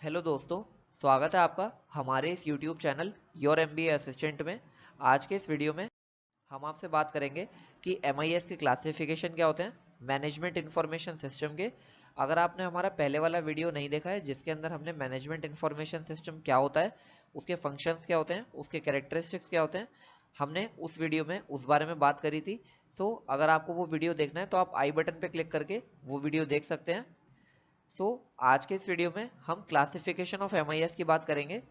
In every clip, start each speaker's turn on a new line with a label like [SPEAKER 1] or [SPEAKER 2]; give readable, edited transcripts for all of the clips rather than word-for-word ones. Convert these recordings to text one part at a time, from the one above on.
[SPEAKER 1] Hello दोस्तों, स्वागत है आपका हमारे इस YouTube channel your MBA assistant में। आज के इस वीडियो में हम आपसे बात करेंगे कि एमआईएस के क्लासिफिकेशन क्या होते हैं, मैनेजमेंट इंफॉर्मेशन सिस्टम के। अगर आपने हमारा पहले वाला वीडियो नहीं देखा है जिसके अंदर हमने मैनेजमेंट इंफॉर्मेशन सिस्टम क्या होता है, उसके फंक्शंस क्या होते हैं, उसके कैरेक्टरिस्टिक्स क्या होते हैं, हमने उस वीडियो में उस बारे में बात करी थी। अगर आपको वो वीडियो देखना है तो आप आई बटन पर क्लिक करके वो वीडियो देख सकते हैं। आज के इस वीडियो में हम क्लासिफिकेशन ऑफ एमआईएस की बात करेंगे।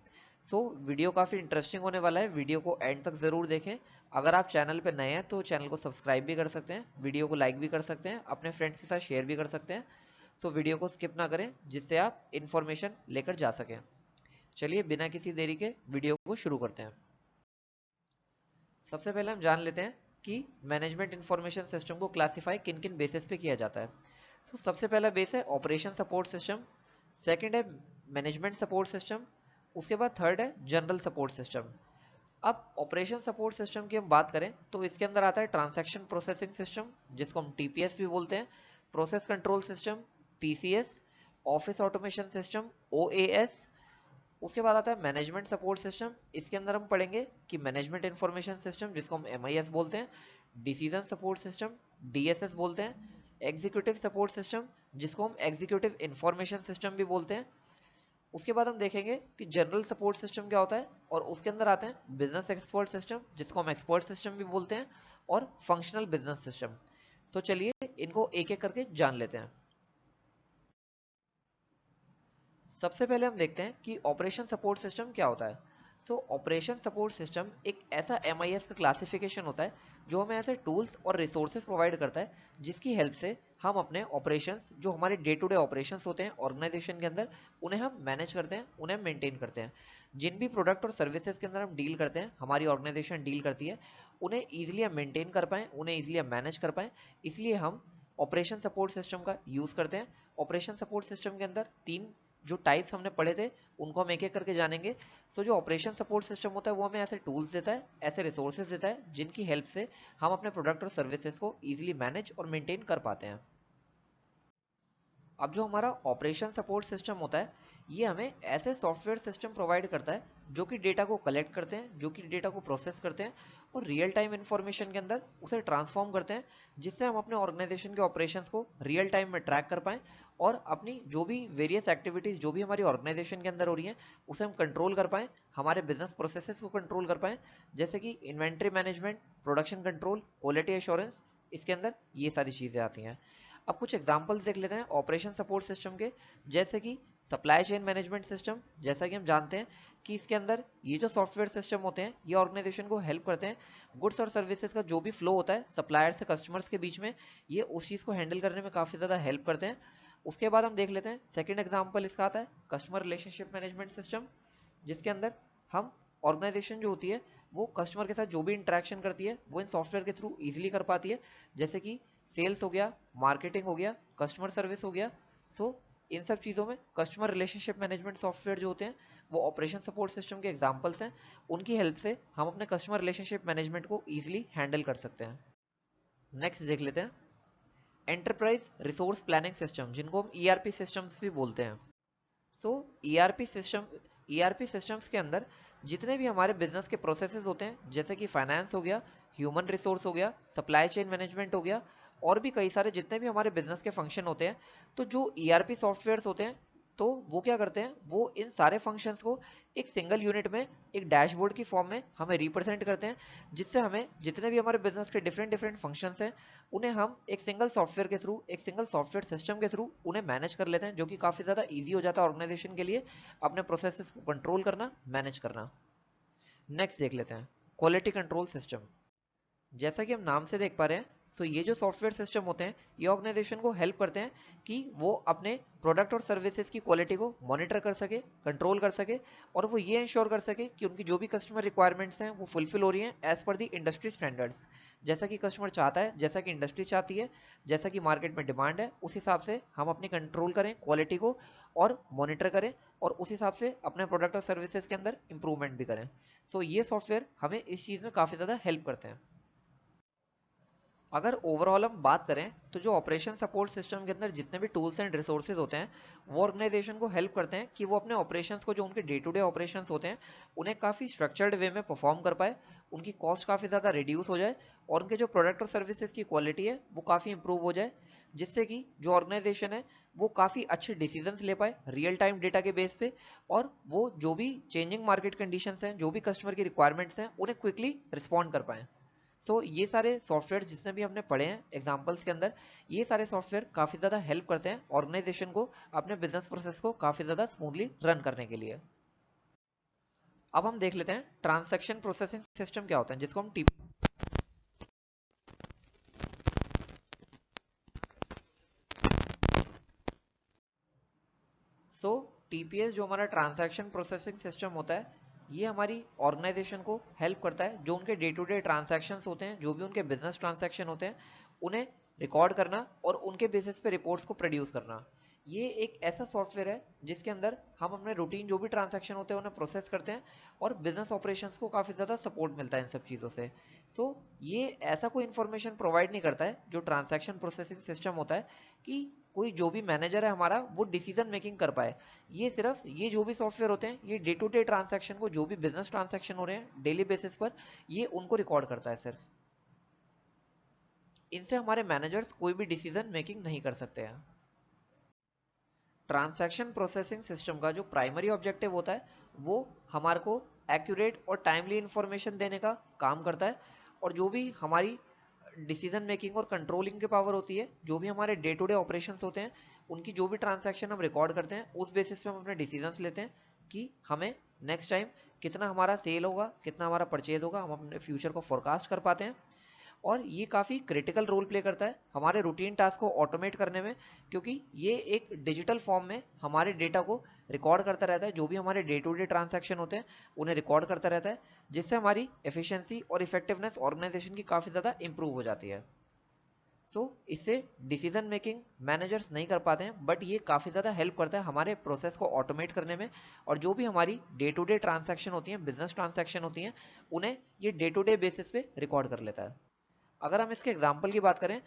[SPEAKER 1] वीडियो काफ़ी इंटरेस्टिंग होने वाला है, वीडियो को एंड तक ज़रूर देखें। अगर आप चैनल पर नए हैं तो चैनल को सब्सक्राइब भी कर सकते हैं, वीडियो को लाइक भी कर सकते हैं, अपने फ्रेंड्स के साथ शेयर भी कर सकते हैं। वीडियो को स्किप ना करें जिससे आप इन्फॉर्मेशन लेकर जा सकें। चलिए बिना किसी देरी के वीडियो को शुरू करते हैं। सबसे पहले हम जान लेते हैं कि मैनेजमेंट इंफॉर्मेशन सिस्टम को क्लासीफाई किन किन बेसिस पे किया जाता है। सबसे पहला बेस है ऑपरेशन सपोर्ट सिस्टम, सेकंड है मैनेजमेंट सपोर्ट सिस्टम, उसके बाद थर्ड है जनरल सपोर्ट सिस्टम। अब ऑपरेशन सपोर्ट सिस्टम की हम बात करें तो इसके अंदर आता है ट्रांजैक्शन प्रोसेसिंग सिस्टम, जिसको हम टीपीएस भी बोलते हैं, process control system PCS, office automation system OAS. उसके बाद आता है मैनेजमेंट सपोर्ट सिस्टम। इसके अंदर हम पढ़ेंगे कि मैनेजमेंट इंफॉर्मेशन सिस्टम जिसको हम एमआईएस बोलते हैं, डिसीजन सपोर्ट सिस्टम डीएसएस बोलते हैं, एग्जीक्यूटिव सपोर्ट सिस्टम जिसको हम एग्जीक्यूटिव इंफॉर्मेशन सिस्टम भी बोलते हैं। उसके बाद हम देखेंगे कि जनरल सपोर्ट सिस्टम क्या होता है, और उसके अंदर आते हैं बिजनेस एक्सपर्ट सिस्टम जिसको हम एक्सपर्ट सिस्टम भी बोलते हैं, और फंक्शनल बिजनेस सिस्टम। चलिए इनको एक एक करके जान लेते हैं। सबसे पहले हम देखते हैं कि ऑपरेशन सपोर्ट सिस्टम क्या होता है। ऑपरेशन सपोर्ट सिस्टम एक ऐसा एमआईएस का क्लासिफिकेशन होता है जो हमें ऐसे टूल्स और रिसोर्सेज प्रोवाइड करता है जिसकी हेल्प से हम अपने ऑपरेशंस, जो हमारे डे टू डे ऑपरेशंस होते हैं ऑर्गेनाइजेशन के अंदर, उन्हें हम मैनेज करते हैं, उन्हें हम मेंटेन करते हैं। जिन भी प्रोडक्ट और सर्विसेज के अंदर हम डील करते हैं, हमारी ऑर्गेनाइजेशन डील करती है, उन्हें ईजिली हम मेंटेन कर पाएँ, उन्हें ईजिली हम मैनेज कर पाएँ, इसलिए हम ऑपरेशन सपोर्ट सिस्टम का यूज़ करते हैं। ऑपरेशन सपोर्ट सिस्टम के अंदर तीन जो टाइप्स हमने पढ़े थे उनको हम एक एक करके जानेंगे। जो ऑपरेशन सपोर्ट सिस्टम होता है वो हमें ऐसे टूल्स देता है, ऐसे रिसोर्सेज देता है जिनकी हेल्प से हम अपने प्रोडक्ट और सर्विसेज को ईजिली मैनेज और मेंटेन कर पाते हैं। अब जो हमारा ऑपरेशन सपोर्ट सिस्टम होता है ये हमें ऐसे सॉफ्टवेयर सिस्टम प्रोवाइड करता है जो कि डेटा को कलेक्ट करते हैं, जो कि डेटा को प्रोसेस करते हैं और रियल टाइम इन्फॉर्मेशन के अंदर उसे ट्रांसफॉर्म करते हैं, जिससे हम अपने ऑर्गेनाइजेशन के ऑपरेशंस को रियल टाइम में ट्रैक कर पाएँ और अपनी जो भी वेरियस एक्टिविटीज़ जो भी हमारी ऑर्गेनाइजेशन के अंदर हो रही हैं उसे हम कंट्रोल कर पाएँ, हमारे बिजनेस प्रोसेसेस को कंट्रोल कर पाएँ, जैसे कि inventory management, production control, quality assurance. इसके अंदर ये सारी चीज़ें आती हैं। अब कुछ एग्जांपल्स देख लेते हैं ऑपरेशन सपोर्ट सिस्टम के, जैसे कि सप्लाई चेन मैनेजमेंट सिस्टम। जैसा कि हम जानते हैं कि इसके अंदर ये जो सॉफ्टवेयर सिस्टम होते हैं ये ऑर्गेनाइजेशन को हेल्प करते हैं, गुड्स और सर्विसेज का जो भी फ्लो होता है सप्लायर से कस्टमर्स के बीच में, ये उस चीज़ को हैंडल करने में काफ़ी ज़्यादा हेल्प करते हैं। उसके बाद हम देख लेते हैं सेकेंड एग्जाम्पल इसका आता है कस्टमर रिलेशनशिप मैनेजमेंट सिस्टम, जिसके अंदर हम ऑर्गेनाइजेशन जो होती है वो कस्टमर के साथ जो भी इंटरेक्शन करती है वो इन सॉफ्टवेयर के थ्रू ईजिली कर पाती है, जैसे कि सेल्स हो गया, मार्केटिंग हो गया, कस्टमर सर्विस हो गया। इन सब चीज़ों में कस्टमर रिलेशनशिप मैनेजमेंट सॉफ्टवेयर जो होते हैं वो ऑपरेशन सपोर्ट सिस्टम के एग्जांपल्स हैं। उनकी हेल्प से हम अपने कस्टमर रिलेशनशिप मैनेजमेंट को ईजिली हैंडल कर सकते हैं। नेक्स्ट देख लेते हैं एंटरप्राइज रिसोर्स प्लानिंग सिस्टम, जिनको हम ईआरपी सिस्टम्स भी बोलते हैं। ईआरपी सिस्टम, ईआरपी सिस्टम्स के अंदर जितने भी हमारे बिजनेस के प्रोसेसेस होते हैं, जैसे कि फाइनेंस हो गया, ह्यूमन रिसोर्स हो गया, सप्लाई चेन मैनेजमेंट हो गया, और भी कई सारे जितने भी हमारे बिजनेस के फंक्शन होते हैं, तो जो ईआरपी सॉफ्टवेयर्स होते हैं तो वो क्या करते हैं, वो इन सारे फंक्शंस को एक सिंगल यूनिट में, एक डैशबोर्ड की फॉर्म में हमें रिप्रेजेंट करते हैं, जिससे हमें जितने भी हमारे बिजनेस के डिफरेंट डिफरेंट फंक्शंस हैं उन्हें हम एक सिंगल सॉफ्टवेयर के थ्रू, एक सिंगल सॉफ्टवेयर सिस्टम के थ्रू उन्हें मैनेज कर लेते हैं, जो कि काफ़ी ज़्यादा ईजी हो जाता है ऑर्गेनाइजेशन के लिए अपने प्रोसेसेस को कंट्रोल करना, मैनेज करना। नेक्स्ट देख लेते हैं क्वालिटी कंट्रोल सिस्टम। जैसा कि हम नाम से देख पा रहे हैं, ये जो सॉफ्टवेयर सिस्टम होते हैं ये ऑर्गेनाइजेशन को हेल्प करते हैं कि वो अपने प्रोडक्ट और सर्विसेज की क्वालिटी को मॉनिटर कर सके, कंट्रोल कर सके, और वो ये इंश्योर कर सके कि उनकी जो भी कस्टमर रिक्वायरमेंट्स हैं वो फुलफिल हो रही हैं एज पर दी इंडस्ट्री स्टैंडर्ड्स, जैसा कि कस्टमर चाहता है, जैसा कि इंडस्ट्री चाहती है, जैसा कि मार्केट में डिमांड है, उस हिसाब से हम अपनी कंट्रोल करें क्वालिटी को और मॉनिटर करें, और उस हिसाब से अपने प्रोडक्ट और सर्विसेज के अंदर इंप्रूवमेंट भी करें। ये सॉफ्टवेयर हमें इस चीज़ में काफ़ी ज़्यादा हेल्प करते हैं। अगर ओवरऑल हम बात करें तो जो ऑपरेशन सपोर्ट सिस्टम के अंदर जितने भी टूल्स एंड रिसोर्सेज होते हैं वो ऑर्गेनाइजेशन को हेल्प करते हैं कि वो अपने ऑपरेशंस को, जो उनके डे टू डे ऑपरेशंस होते हैं, उन्हें काफ़ी स्ट्रक्चर्ड वे में परफॉर्म कर पाए, उनकी कॉस्ट काफ़ी ज़्यादा रिड्यूस हो जाए और उनके जो प्रोडक्ट और सर्विसेज की क्वालिटी है वो काफ़ी इंप्रूव हो जाए, जिससे कि जो ऑर्गेनाइजेशन है वो काफ़ी अच्छे डिसीजंस ले पाए रियल टाइम डेटा के बेस पे, और वो जो भी चेंजिंग मार्केट कंडीशंस हैं, जो भी कस्टमर की रिक्वायरमेंट्स हैं, उन्हें क्विकली रिस्पॉन्ड कर पाएँ। ये सारे सॉफ्टवेयर जितने भी हमने पढ़े हैं एग्जाम्पल्स के अंदर, ये सारे सॉफ्टवेयर काफ़ी ज़्यादा हेल्प करते हैं ऑर्गेनाइजेशन को अपने बिजनेस प्रोसेस को काफ़ी ज़्यादा स्मूथली रन करने के लिए। अब हम देख लेते हैं ट्रांजैक्शन प्रोसेसिंग सिस्टम क्या होता है, जिसको हम टीपीएस जो हमारा ट्रांजैक्शन प्रोसेसिंग सिस्टम होता है, ये हमारी ऑर्गेनाइजेशन को हेल्प करता है जो उनके डे टू डे ट्रांजैक्शंस होते हैं, जो भी उनके बिजनेस ट्रांजैक्शन होते हैं, उन्हें रिकॉर्ड करना और उनके बेसिस पे रिपोर्ट्स को प्रोड्यूस करना। ये एक ऐसा सॉफ्टवेयर है जिसके अंदर हम अपने रूटीन जो भी ट्रांजैक्शन होते हैं उन्हें प्रोसेस करते हैं और बिजनेस ऑपरेशंस को काफ़ी ज़्यादा सपोर्ट मिलता है इन सब चीज़ों से। ये ऐसा कोई इन्फॉर्मेशन प्रोवाइड नहीं करता है जो ट्रांजैक्शन प्रोसेसिंग सिस्टम होता है कि कोई जो भी मैनेजर है हमारा वो डिसीजन मेकिंग कर पाए। ये जो भी सॉफ्टवेयर होते हैं ये डे टू डे ट्रांजैक्शन को, जो भी बिजनेस ट्रांजैक्शन हो रहे हैं डेली बेसिस पर, ये उनको रिकॉर्ड करता है सिर्फ। इनसे हमारे मैनेजर्स कोई भी डिसीजन मेकिंग नहीं कर सकते हैं। ट्रांजैक्शन प्रोसेसिंग सिस्टम का जो प्राइमरी ऑब्जेक्टिव होता है वो हमारे को एक्यूरेट और टाइमली इंफॉर्मेशन देने का काम करता है, और जो भी हमारी डिसीजन मेकिंग और कंट्रोलिंग की पावर होती है, जो भी हमारे डे टू डे ऑपरेशंस होते हैं, उनकी जो भी ट्रांजैक्शन हम रिकॉर्ड करते हैं उस बेसिस पे हम अपने डिसीजंस लेते हैं कि हमें नेक्स्ट टाइम कितना हमारा सेल होगा, कितना हमारा परचेज होगा, हम अपने फ्यूचर को फोरकास्ट कर पाते हैं। और ये काफ़ी क्रिटिकल रोल प्ले करता है हमारे रूटीन टास्क को ऑटोमेट करने में, क्योंकि ये एक डिजिटल फॉर्म में हमारे डेटा को रिकॉर्ड करता रहता है, जो भी हमारे डे टू डे ट्रांजैक्शन होते हैं उन्हें रिकॉर्ड करता रहता है, जिससे हमारी एफिशिएंसी और इफेक्टिवनेस ऑर्गेनाइजेशन की काफ़ी ज़्यादा इंप्रूव हो जाती है। इससे डिसीजन मेकिंग मैनेजर्स नहीं कर पाते हैं, बट ये काफ़ी ज़्यादा हेल्प करता है हमारे प्रोसेस को ऑटोमेट करने में, और जो भी हमारी डे टू डे ट्रांजैक्शन होती हैं, बिजनेस ट्रांजैक्शन होती हैं, उन्हें ये डे टू डे बेसिस पे रिकॉर्ड कर लेता है। अगर हम इसके एग्जाम्पल की बात करें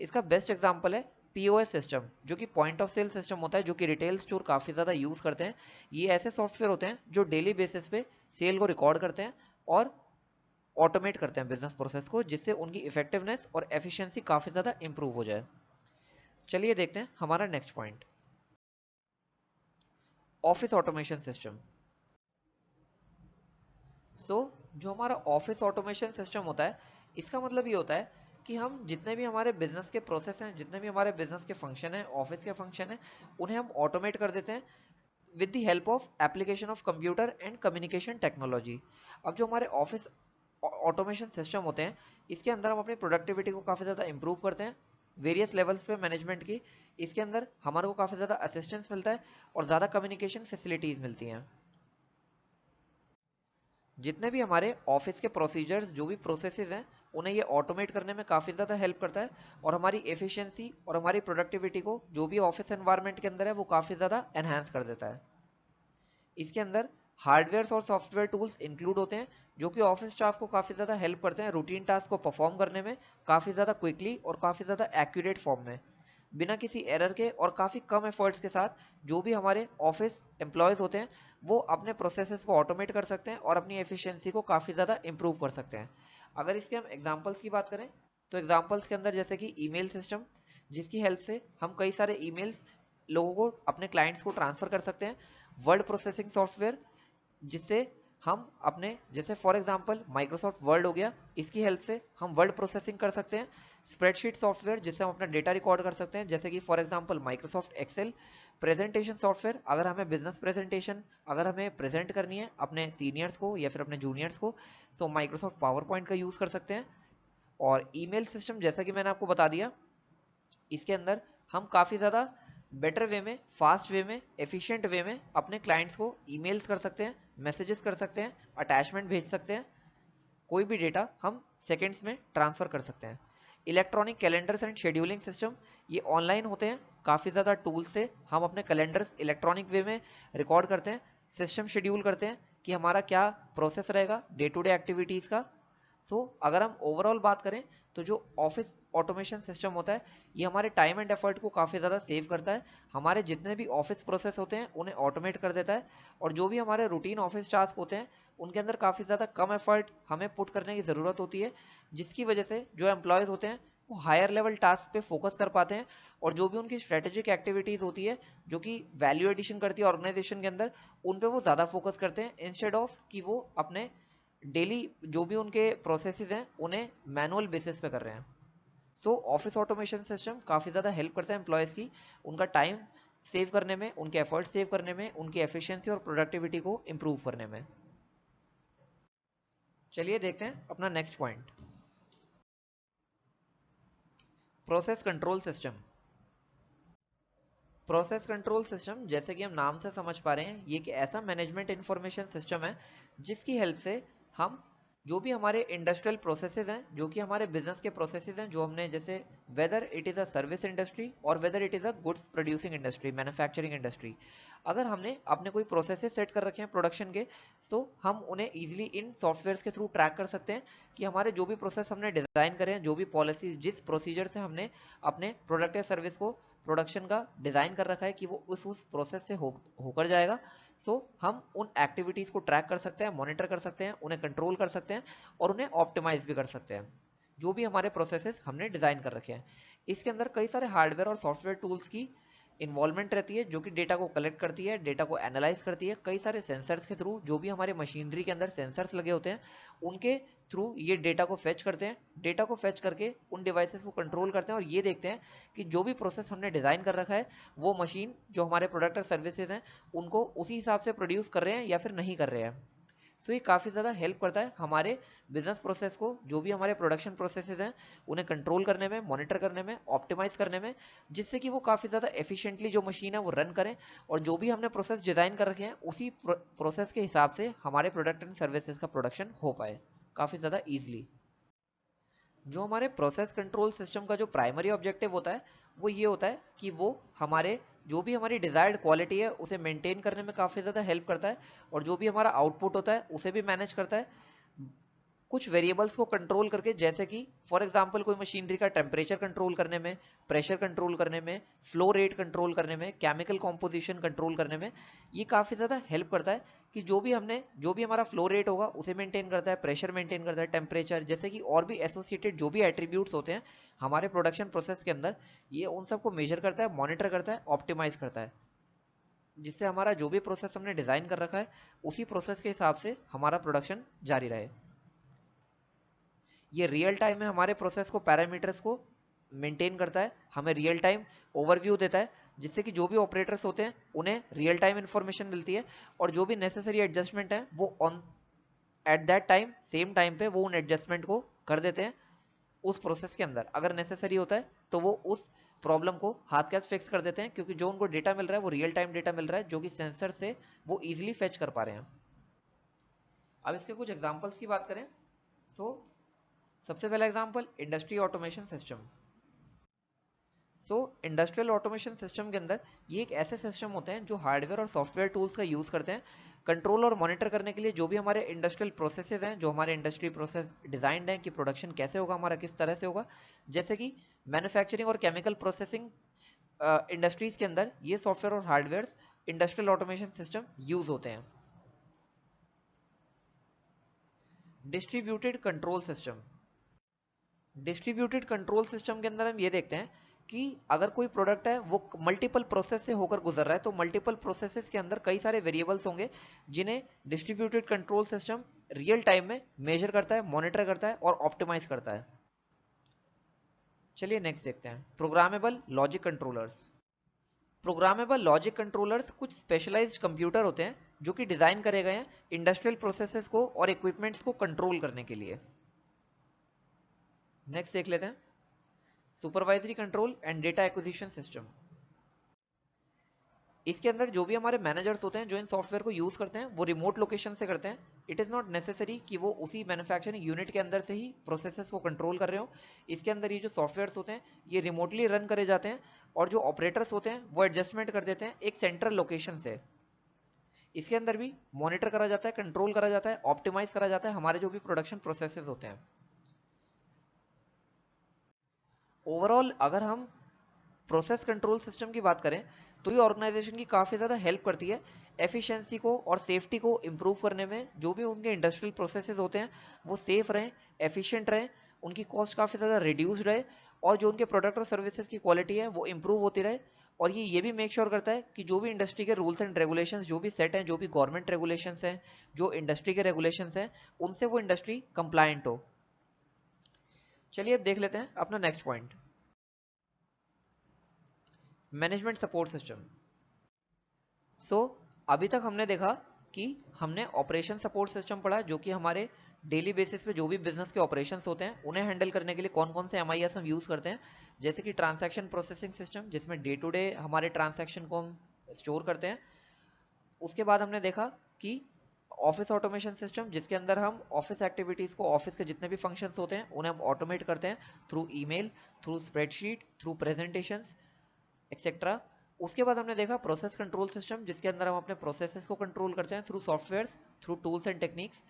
[SPEAKER 1] इसका बेस्ट एग्जाम्पल है पीओएस सिस्टम, जो कि पॉइंट ऑफ सेल सिस्टम होता है, जो कि रिटेल स्टोर काफ़ी ज़्यादा यूज़ करते हैं। ये ऐसे सॉफ्टवेयर होते हैं जो डेली बेसिस पे सेल को रिकॉर्ड करते हैं और ऑटोमेट करते हैं बिजनेस प्रोसेस को, जिससे उनकी इफेक्टिवनेस और एफिशिएंसी काफ़ी ज़्यादा इंप्रूव हो जाए। चलिए देखते हैं हमारा next point, office automation system. जो हमारा ऑफिस ऑटोमेशन सिस्टम होता है, इसका मतलब ये होता है कि हम जितने भी हमारे बिजनेस के प्रोसेस हैं, जितने भी हमारे बिजनेस के फंक्शन हैं, ऑफिस के फंक्शन हैं, उन्हें हम ऑटोमेट कर देते हैं with the help of application of computer and communication technology. अब जो हमारे ऑफिस ऑटोमेशन सिस्टम होते हैं, इसके अंदर हम अपनी प्रोडक्टिविटी को काफ़ी ज़्यादा इंप्रूव करते हैं वेरियस लेवल्स पे मैनेजमेंट की। इसके अंदर हमारे को काफ़ी ज़्यादा असिस्टेंस मिलता है और ज़्यादा कम्युनिकेशन फैसिलिटीज़ मिलती हैं। जितने भी हमारे ऑफिस के प्रोसीजर्स, जो भी प्रोसेसेस हैं, उन्हें ये ऑटोमेट करने में काफ़ी ज़्यादा हेल्प करता है और हमारी एफिशिएंसी और हमारी प्रोडक्टिविटी को, जो भी ऑफिस एनवायरनमेंट के अंदर है, वो काफ़ी ज़्यादा एनहांस कर देता है। इसके अंदर हार्डवेयर और सॉफ्टवेयर टूल्स इंक्लूड होते हैं, जो कि ऑफिस स्टाफ को काफ़ी ज़्यादा हेल्प करते हैं रूटीन टास्क को परफॉर्म करने में काफ़ी ज़्यादा क्विकली और काफ़ी ज़्यादा एक्यूरेट फॉर्म में, बिना किसी एरर के और काफ़ी कम एफर्ट्स के साथ। जो भी हमारे ऑफिस एम्प्लॉयज़ होते हैं वो अपने प्रोसेसेस को ऑटोमेट कर सकते हैं और अपनी एफिशिएंसी को काफ़ी ज़्यादा इंप्रूव कर सकते हैं। अगर इसके हम एग्जांपल्स की बात करें तो एग्जांपल्स के अंदर जैसे कि ईमेल सिस्टम, जिसकी हेल्प से हम कई सारे ईमेल्स लोगों को, अपने क्लाइंट्स को ट्रांसफ़र कर सकते हैं। वर्ड प्रोसेसिंग सॉफ्टवेयर, जिससे हम अपने, जैसे फॉर एग्जांपल माइक्रोसॉफ्ट वर्ड हो गया, इसकी हेल्प से हम वर्ड प्रोसेसिंग कर सकते हैं। स्प्रेडशीट सॉफ्टवेयर, जिससे हम अपना डेटा रिकॉर्ड कर सकते हैं, जैसे कि for example Microsoft Excel. Presentation software, अगर हमें बिजनेस प्रेजेंटेशन अगर हमें प्रेजेंट करनी है अपने सीनियर्स को या फिर अपने जूनियर्स को, माइक्रोसॉफ्ट पावर पॉइंट का यूज़ कर सकते हैं। और ईमेल सिस्टम, जैसा कि मैंने आपको बता दिया, इसके अंदर हम काफ़ी ज़्यादा बेटर वे में, फास्ट वे में, एफिशिएंट वे में अपने क्लाइंट्स को ईमेल्स कर सकते हैं, मैसेजेस कर सकते हैं, अटैचमेंट भेज सकते हैं, कोई भी डेटा हम सेकेंड्स में ट्रांसफ़र कर सकते हैं। Electronic calendars and scheduling system, ये ऑनलाइन होते हैं, काफ़ी ज़्यादा टूल्स से हम अपने कैलेंडर्स इलेक्ट्रॉनिक वे में रिकॉर्ड करते हैं, सिस्टम शेड्यूल करते हैं कि हमारा क्या प्रोसेस रहेगा डे टू डे एक्टिविटीज़ का। अगर हम ओवरऑल बात करें तो जो ऑफिस ऑटोमेशन सिस्टम होता है ये हमारे टाइम एंड एफर्ट को काफ़ी ज़्यादा सेव करता है, हमारे जितने भी ऑफिस प्रोसेस होते हैं उन्हें ऑटोमेट कर देता है, और जो भी हमारे रूटीन ऑफिस टास्क होते हैं उनके अंदर काफ़ी ज़्यादा कम एफर्ट हमें पुट करने की ज़रूरत होती है, जिसकी वजह से जो एम्प्लॉयज़ होते हैं वो हायर लेवल टास्क पे फोकस कर पाते हैं, और जो भी उनकी स्ट्रेटेजिक एक्टिविटीज़ होती है जो कि वैल्यू एडिशन करती है ऑर्गेनाइजेशन के अंदर, उन पे वो ज़्यादा फोकस करते हैं इंस्टेड ऑफ कि वो अपने डेली जो भी उनके प्रोसेसेस हैं उन्हें मैनुअल बेसिस पे कर रहे हैं। सो ऑफिस ऑटोमेशन सिस्टम काफ़ी ज़्यादा हेल्प करता है एम्प्लॉयज़ की उनका टाइम सेव करने में, उनके एफर्ट सेव करने में, उनकी एफिशिएंसी और प्रोडक्टिविटी को इम्प्रूव करने में। चलिए देखते हैं अपना next point, process control system. Process control system, जैसे कि हम नाम से समझ पा रहे हैं, ये एक ऐसा मैनेजमेंट इंफॉर्मेशन सिस्टम है जिसकी हेल्प से हम जो भी हमारे इंडस्ट्रियल प्रोसेसेस हैं, जो कि हमारे बिजनेस के प्रोसेसेस हैं, जो हमने जैसे whether it is a service industry और whether it is a goods producing industry, manufacturing industry, अगर हमने अपने कोई प्रोसेसेस सेट कर रखे हैं प्रोडक्शन के, सो हम उन्हें ईजिली इन सॉफ्टवेयर्स के थ्रू ट्रैक कर सकते हैं कि हमारे जो भी प्रोसेस हमने डिज़ाइन करे हैं, जो भी पॉलिसी, जिस प्रोसीजर से हमने अपने प्रोडक्ट या सर्विस को प्रोडक्शन का डिज़ाइन कर रखा है कि वो उस प्रोसेस से होकर जाएगा। सो हम उन एक्टिविटीज़ को ट्रैक कर सकते हैं, मॉनिटर कर सकते हैं, उन्हें कंट्रोल कर सकते हैं और उन्हें ऑप्टिमाइज भी कर सकते हैं, जो भी हमारे प्रोसेसेस हमने डिज़ाइन कर रखे हैं। इसके अंदर कई सारे हार्डवेयर और सॉफ्टवेयर टूल्स की इन्वॉल्वमेंट रहती है, जो कि डेटा को कलेक्ट करती है, डेटा को एनालाइज करती है, कई सारे सेंसर्स के थ्रू, जो भी हमारे मशीनरी के अंदर सेंसर्स लगे होते हैं उनके थ्रू ये डेटा को फेच करते हैं, डेटा को फेच करके उन डिवाइसेस को कंट्रोल करते हैं और ये देखते हैं कि जो भी प्रोसेस हमने डिज़ाइन कर रखा है वो मशीन जो हमारे प्रोडक्ट और सर्विसेज हैं उनको उसी हिसाब से प्रोड्यूस कर रहे हैं या फिर नहीं कर रहे हैं। सो ये काफ़ी ज़्यादा हेल्प करता है हमारे बिजनेस प्रोसेस को, जो भी हमारे प्रोडक्शन प्रोसेसेस हैं उन्हें कंट्रोल करने में, मॉनिटर करने में, ऑप्टिमाइज करने में, जिससे कि वो काफ़ी ज़्यादा एफिशिएंटली जो मशीन है वो रन करें और जो भी हमने प्रोसेस डिज़ाइन कर रखे हैं उसी प्रोसेस के हिसाब से हमारे प्रोडक्ट एंड सर्विसेज का प्रोडक्शन हो पाए काफ़ी ज़्यादा ईजिली। जो हमारे प्रोसेस कंट्रोल सिस्टम का जो प्राइमरी ऑब्जेक्टिव होता है वो ये होता है कि वो हमारे जो भी हमारी डिज़ायर्ड क्वालिटी है उसे मेंटेन करने में काफ़ी ज़्यादा हेल्प करता है, और जो भी हमारा आउटपुट होता है उसे भी मैनेज करता है कुछ वेरिएबल्स को कंट्रोल करके, जैसे कि फॉर एग्जांपल कोई मशीनरी का टेम्परेचर कंट्रोल करने में, प्रेशर कंट्रोल करने में, फ्लो रेट कंट्रोल करने में, केमिकल कॉम्पोजिशन कंट्रोल करने में ये काफ़ी ज़्यादा हेल्प करता है कि जो भी हमारा फ्लो रेट होगा उसे मेंटेन करता है, प्रेशर मेंटेन करता है, टेम्परेचर, जैसे कि और भी एसोसिएटेड जो भी एट्रीब्यूट्स होते हैं हमारे प्रोडक्शन प्रोसेस के अंदर, ये उन सबको मेजर करता है, मॉनिटर करता है, ऑप्टिमाइज करता है, जिससे हमारा जो भी प्रोसेस हमने डिज़ाइन कर रखा है उसी प्रोसेस के हिसाब से हमारा प्रोडक्शन जारी रहे। ये रियल टाइम में हमारे प्रोसेस को, पैरामीटर्स को मेंटेन करता है, हमें रियल टाइम ओवरव्यू देता है, जिससे कि जो भी ऑपरेटर्स होते हैं उन्हें रियल टाइम इन्फॉर्मेशन मिलती है और जो भी नेसेसरी एडजस्टमेंट है वो on at that time, same time पे वो उन एडजस्टमेंट को कर देते हैं उस प्रोसेस के अंदर। अगर नेसेसरी होता है तो वो उस प्रॉब्लम को हाथ के हाथ फिक्स कर देते हैं, क्योंकि जो उनको डेटा मिल रहा है वो रियल टाइम डेटा मिल रहा है जो कि सेंसर से वो इजिली फेच कर पा रहे हैं। अब इसके कुछ एग्जाम्पल्स की बात करें, सो सबसे पहला एग्जाम्पल इंडस्ट्री ऑटोमेशन सिस्टम। सो इंडस्ट्रियल ऑटोमेशन सिस्टम के अंदर ये एक ऐसे सिस्टम होते हैं जो हार्डवेयर और सॉफ्टवेयर टूल्स का यूज़ करते हैं कंट्रोल और मॉनिटर करने के लिए जो भी हमारे इंडस्ट्रियल प्रोसेसेस हैं, जो हमारे इंडस्ट्री प्रोसेस डिजाइंड हैं कि प्रोडक्शन कैसे होगा हमारा, किस तरह से होगा, जैसे कि मैन्युफैक्चरिंग और केमिकल प्रोसेसिंग इंडस्ट्रीज के अंदर ये सॉफ्टवेयर और hardware industrial automation system use होते हैं। Distributed control system. Distributed control system के अंदर हम ये देखते हैं कि अगर कोई प्रोडक्ट है वो मल्टीपल प्रोसेस से होकर गुजर रहा है, तो मल्टीपल प्रोसेसेस के अंदर कई सारे वेरिएबल्स होंगे जिन्हें distributed control system real time में मेजर करता है, मॉनिटर करता है और ऑप्टिमाइज करता है। चलिए नेक्स्ट देखते हैं, programmable logic controllers. Programmable logic controllers कुछ स्पेशलाइज्ड कंप्यूटर होते हैं जो कि डिज़ाइन करे गए हैं इंडस्ट्रियल प्रोसेसेस को और इक्विपमेंट्स को कंट्रोल करने के लिए। नेक्स्ट देख लेते हैं, supervisory control and data acquisition system. इसके अंदर जो भी हमारे मैनेजर्स होते हैं जो इन सॉफ्टवेयर को यूज़ करते हैं वो रिमोट लोकेशन से करते हैं। इट इज़ नॉट नेसेसरी कि वो उसी मैन्युफैक्चरिंग यूनिट के अंदर से ही प्रोसेसेस को कंट्रोल कर रहे हो। इसके अंदर ये जो सॉफ्टवेयर्स होते हैं ये रिमोटली रन करे जाते हैं और जो ऑपरेटर्स होते हैं वो एडजस्टमेंट कर देते हैं एक सेंट्रल लोकेशन से। इसके अंदर भी मॉनिटर करा जाता है, कंट्रोल करा जाता है, ऑप्टिमाइज करा जाता है हमारे जो भी प्रोडक्शन प्रोसेसेस होते हैं। ओवरऑल अगर हम प्रोसेस कंट्रोल सिस्टम की बात करें तो ये ऑर्गेनाइजेशन की काफ़ी ज़्यादा हेल्प करती है एफिशिएंसी को और सेफ्टी को इम्प्रूव करने में। जो भी उनके इंडस्ट्रियल प्रोसेसेस होते हैं वो सेफ रहें, एफिशिएंट रहें, उनकी कॉस्ट काफ़ी ज़्यादा रिड्यूस रहे और जो उनके प्रोडक्ट और सर्विसेज की क्वालिटी है वो इम्प्रूव होती रहे। और ये भी मेक श्योर करता है कि जो भी इंडस्ट्री के रूल्स एंड रेगुलेशंस जो भी सेट हैं, जो भी गवर्नमेंट रेगुलेशंस हैं, जो इंडस्ट्री के रेगुलेशंस हैं, उनसे वो इंडस्ट्री कंप्लायंट हो। चलिए अब देख लेते हैं अपना next point, management support system. So अभी तक हमने देखा कि हमने ऑपरेशन सपोर्ट सिस्टम पढ़ा, जो कि हमारे डेली बेसिस पे जो भी बिजनेस के ऑपरेशंस होते हैं उन्हें हैंडल करने के लिए कौन कौन से एमआईएस हम यूज़ करते हैं। जैसे कि ट्रांजैक्शन प्रोसेसिंग सिस्टम, जिसमें डे टू डे हमारे ट्रांजैक्शन को हम स्टोर करते हैं। उसके बाद हमने देखा कि ऑफिस ऑटोमेशन सिस्टम, जिसके अंदर हम ऑफिस एक्टिविटीज़ को, ऑफिस के जितने भी फंक्शंस होते हैं उन्हें हम ऑटोमेट करते हैं through email, through spreadsheet, through presentations etcetera. उसके बाद हमने देखा प्रोसेस कंट्रोल सिस्टम, जिसके अंदर हम अपने प्रोसेसेस को कंट्रोल करते हैं through softwares, through tools and techniques.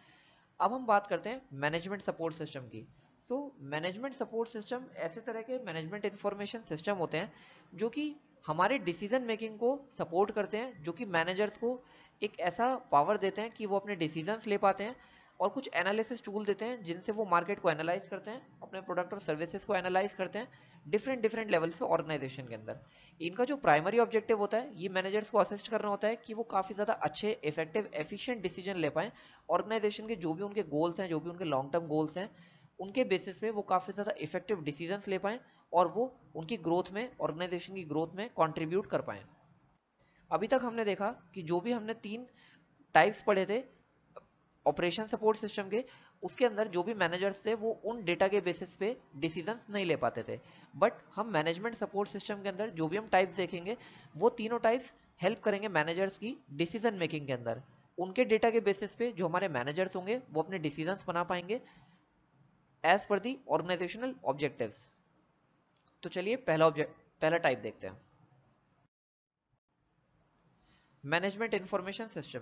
[SPEAKER 1] अब हम बात करते हैं मैनेजमेंट सपोर्ट सिस्टम की। सो मैनेजमेंट सपोर्ट सिस्टम ऐसे तरह के मैनेजमेंट इंफॉर्मेशन सिस्टम होते हैं जो कि हमारे डिसीजन मेकिंग को सपोर्ट करते हैं, जो कि मैनेजर्स को एक ऐसा पावर देते हैं कि वो अपने डिसीजंस ले पाते हैं, और कुछ एनालिसिस टूल देते हैं जिनसे वो मार्केट को एनालाइज करते हैं, अपने प्रोडक्ट और सर्विसेज को एनालाइज करते हैं डिफरेंट डिफरेंट लेवल्स पे ऑर्गेनाइजेशन के अंदर। इनका जो प्राइमरी ऑब्जेक्टिव होता है, ये मैनेजर्स को असिस्ट करना होता है कि वो काफ़ी ज़्यादा अच्छे, इफेक्टिव, एफिशिएंट डिसीजन ले पाएं। ऑर्गेनाइजेशन के जो भी उनके गोल्स हैं, जो भी उनके लॉन्ग टर्म गोल्स हैं, उनके बेसिस पे वो काफ़ी ज़्यादा इफेक्टिव डिसीजंस ले पाएं और वो उनकी ग्रोथ में, ऑर्गेनाइजेशन की ग्रोथ में कंट्रीब्यूट कर पाएं। अभी तक हमने देखा कि जो भी हमने 3 टाइप्स पढ़े थे ऑपरेशन सपोर्ट सिस्टम के, उसके अंदर जो भी मैनेजर्स थे वो उन डेटा के बेसिस पे डिसीजंस नहीं ले पाते थे। बट हम मैनेजमेंट सपोर्ट सिस्टम के अंदर जो भी हम टाइप्स देखेंगे, वो तीनों टाइप्स हेल्प करेंगे मैनेजर्स की डिसीजन मेकिंग के अंदर। उनके डेटा के बेसिस पे जो हमारे मैनेजर्स होंगे वो अपने डिसीजंस बना पाएंगे एज पर दी ऑर्गेनाइजेशनल ऑब्जेक्टिव्स। तो चलिए पहला टाइप देखते हैं, management information system.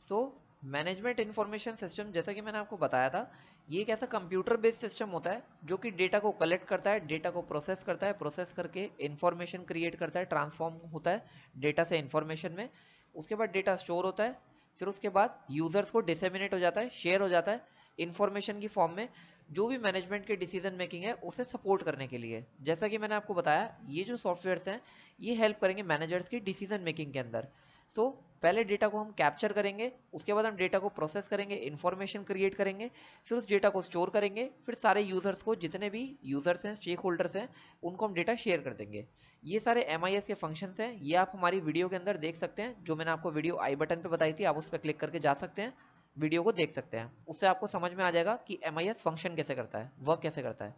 [SPEAKER 1] So management information system, जैसा कि मैंने आपको बताया था, ये एक ऐसा कंप्यूटर बेस्ड सिस्टम होता है जो कि डेटा को कलेक्ट करता है, डेटा को प्रोसेस करता है, प्रोसेस करके इंफॉर्मेशन क्रिएट करता है, ट्रांसफॉर्म होता है डेटा से इंफॉर्मेशन में। उसके बाद डेटा स्टोर होता है, फिर उसके बाद यूजर्स को डिसेमिनेट हो जाता है, शेयर हो जाता है इंफॉर्मेशन की फॉर्म में, जो भी मैनेजमेंट के डिसीजन मेकिंग है उसे सपोर्ट करने के लिए। जैसा कि मैंने आपको बताया, ये जो सॉफ्टवेयर्स हैं ये हेल्प करेंगे मैनेजर्स की डिसीजन मेकिंग के अंदर। सो पहले डेटा को हम कैप्चर करेंगे, उसके बाद हम डेटा को प्रोसेस करेंगे, इंफॉर्मेशन क्रिएट करेंगे, फिर उस डेटा को स्टोर करेंगे, फिर सारे यूजर्स को, जितने भी यूजर्स हैं, स्टेक होल्डर्स हैं, उनको हम डेटा शेयर कर देंगे। ये सारे एमआईएस के फंक्शंस हैं, ये आप हमारी वीडियो के अंदर देख सकते हैं, जो मैंने आपको वीडियो आई बटन पे बताई थी, आप उस पर क्लिक करके जा सकते हैं, वीडियो को देख सकते हैं। उससे आपको समझ में आ जाएगा कि एमआईएस फंक्शन कैसे करता है, वर्क कैसे करता है।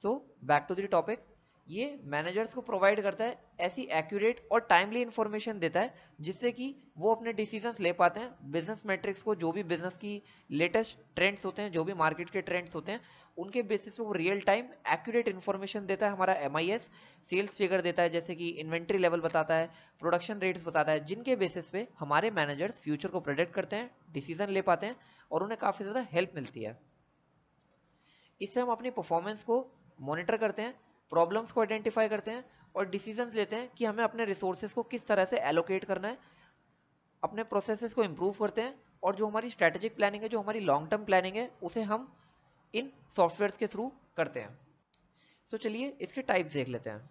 [SPEAKER 1] So back to the topic, ये मैनेजर्स को प्रोवाइड करता है ऐसी एक्यूरेट और टाइमली इंफॉर्मेशन देता है जिससे कि वो अपने डिसीजंस ले पाते हैं बिजनेस मैट्रिक्स को, जो भी बिजनेस की लेटेस्ट ट्रेंड्स होते हैं, जो भी मार्केट के ट्रेंड्स होते हैं, उनके बेसिस पे वो रियल टाइम एक्यूरेट इंफॉर्मेशन देता है हमारा एमआईएस। सेल्स फिगर देता है, जैसे कि इन्वेंट्री लेवल बताता है, प्रोडक्शन रेट्स बताता है, जिनके बेसिस पे हमारे मैनेजर्स फ्यूचर को प्रेडिक्ट करते हैं, डिसीजन ले पाते हैं और उन्हें काफ़ी ज़्यादा हेल्प मिलती है। इससे हम अपनी परफॉर्मेंस को मॉनिटर करते हैं, प्रॉब्लम्स को आइडेंटिफाई करते हैं और डिसीजंस लेते हैं कि हमें अपने रिसोर्सेज को किस तरह से एलोकेट करना है, अपने प्रोसेसेस को इम्प्रूव करते हैं और जो हमारी स्ट्रैटेजिक प्लानिंग है, जो हमारी लॉन्ग टर्म प्लानिंग है, उसे हम इन सॉफ्टवेयर्स के थ्रू करते हैं। सो चलिए इसके टाइप्स देख लेते हैं।